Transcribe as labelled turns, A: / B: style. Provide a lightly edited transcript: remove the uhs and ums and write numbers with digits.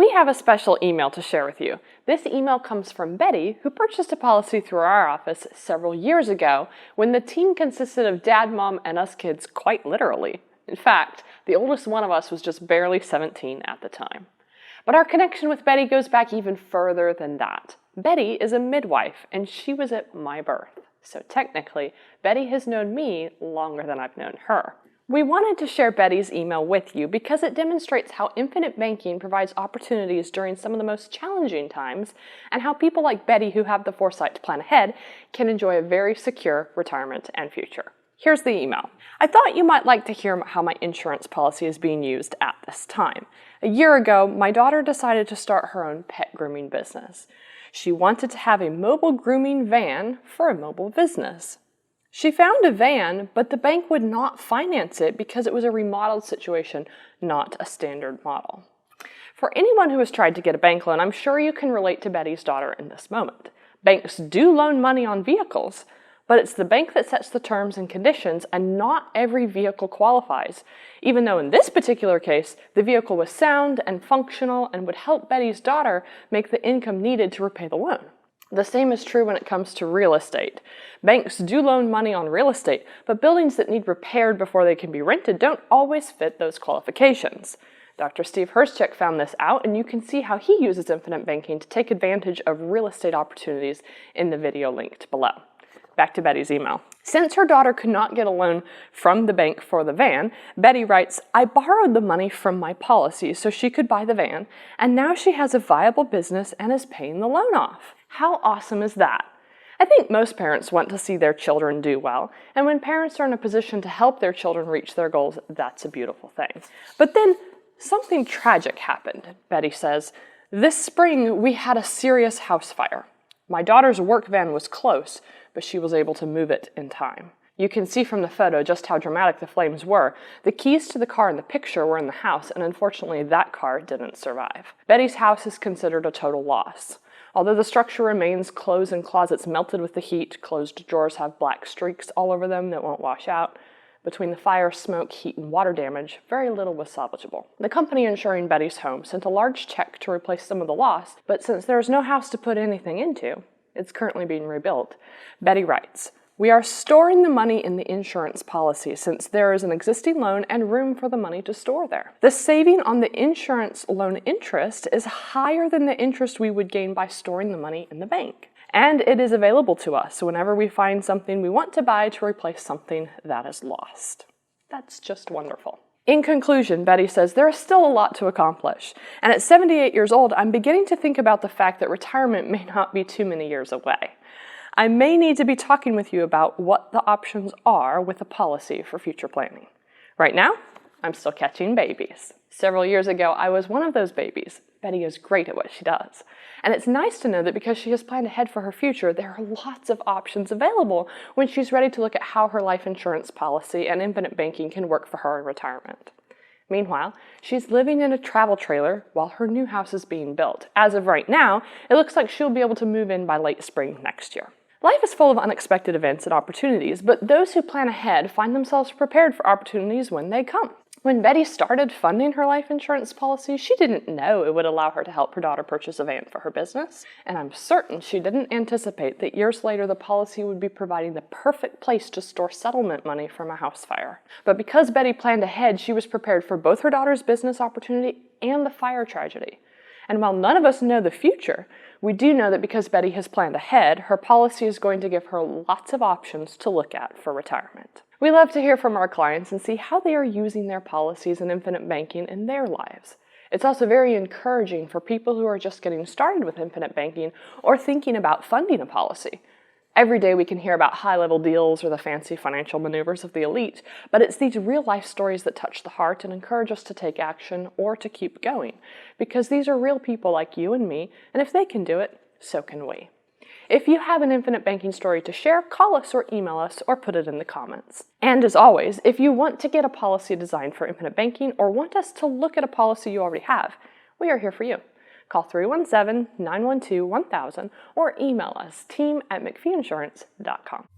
A: We have a special email to share with you. This email comes from Betty, who purchased a policy through our office several years ago when the team consisted of Dad, Mom, and us kids quite literally. In fact, the oldest one of us was just barely 17 at the time. But our connection with Betty goes back even further than that. Betty is a midwife, and she was at my birth. So technically, Betty has known me longer than I've known her. We wanted to share Betty's email with you because it demonstrates how infinite banking provides opportunities during some of the most challenging times, and how people like Betty who have the foresight to plan ahead can enjoy a very secure retirement and future. Here's the email. I thought you might like to hear how my insurance policy is being used at this time. A year ago, my daughter decided to start her own pet grooming business. She wanted to have a mobile grooming van for a mobile business. She found a van, but the bank would not finance it because it was a remodeled situation, not a standard model. For anyone who has tried to get a bank loan, I'm sure you can relate to Betty's daughter in this moment. Banks do loan money on vehicles, but it's the bank that sets the terms and conditions, and not every vehicle qualifies, even though in this particular case, the vehicle was sound and functional and would help Betty's daughter make the income needed to repay the loan. The same is true when it comes to real estate. Banks do loan money on real estate, but buildings that need repaired before they can be rented don't always fit those qualifications. Dr. Steve Hurschek found this out, and you can see how he uses infinite banking to take advantage of real estate opportunities in the video linked below. Back to Betty's email. Since her daughter could not get a loan from the bank for the van, Betty writes, I borrowed the money from my policy so she could buy the van, and now she has a viable business and is paying the loan off. How awesome is that? I think most parents want to see their children do well, and when parents are in a position to help their children reach their goals, that's a beautiful thing. But then something tragic happened, Betty says. This spring, we had a serious house fire. My daughter's work van was close, but she was able to move it in time. You can see from the photo just how dramatic the flames were. The keys to the car in the picture were in the house, and unfortunately that car didn't survive. Betty's house is considered a total loss. Although the structure remains, clothes and closets melted with the heat, closed drawers have black streaks all over them that won't wash out. Between the fire, smoke, heat, and water damage, very little was salvageable. The company insuring Betty's home sent a large check to replace some of the loss, but since there is no house to put anything into, it's currently being rebuilt. Betty writes, we are storing the money in the insurance policy since there is an existing loan and room for the money to store there. The saving on the insurance loan interest is higher than the interest we would gain by storing the money in the bank. And it is available to us whenever we find something we want to buy to replace something that is lost. That's just wonderful. In conclusion, Betty says there is still a lot to accomplish, and at 78 years old, I'm beginning to think about the fact that retirement may not be too many years away. I may need to be talking with you about what the options are with a policy for future planning. Right now, I'm still catching babies. Several years ago, I was one of those babies. Betty is great at what she does. And it's nice to know that because she has planned ahead for her future, there are lots of options available when she's ready to look at how her life insurance policy and infinite banking can work for her in retirement. Meanwhile, she's living in a travel trailer while her new house is being built. As of right now, it looks like she'll be able to move in by late spring next year. Life is full of unexpected events and opportunities, but those who plan ahead find themselves prepared for opportunities when they come. When Betty started funding her life insurance policy, she didn't know it would allow her to help her daughter purchase a van for her business, and I'm certain she didn't anticipate that years later the policy would be providing the perfect place to store settlement money from a house fire. But because Betty planned ahead, she was prepared for both her daughter's business opportunity and the fire tragedy. And while none of us know the future, we do know that because Betty has planned ahead, her policy is going to give her lots of options to look at for retirement. We love to hear from our clients and see how they are using their policies and infinite banking in their lives. It's also very encouraging for people who are just getting started with infinite banking or thinking about funding a policy. Every day we can hear about high-level deals or the fancy financial maneuvers of the elite, but it's these real-life stories that touch the heart and encourage us to take action or to keep going, because these are real people like you and me, and if they can do it, so can we. If you have an infinite banking story to share, call us or email us or put it in the comments. And as always, if you want to get a policy designed for infinite banking or want us to look at a policy you already have, we are here for you. Call 317-912-1000 or email us team@McFieInsurance.com.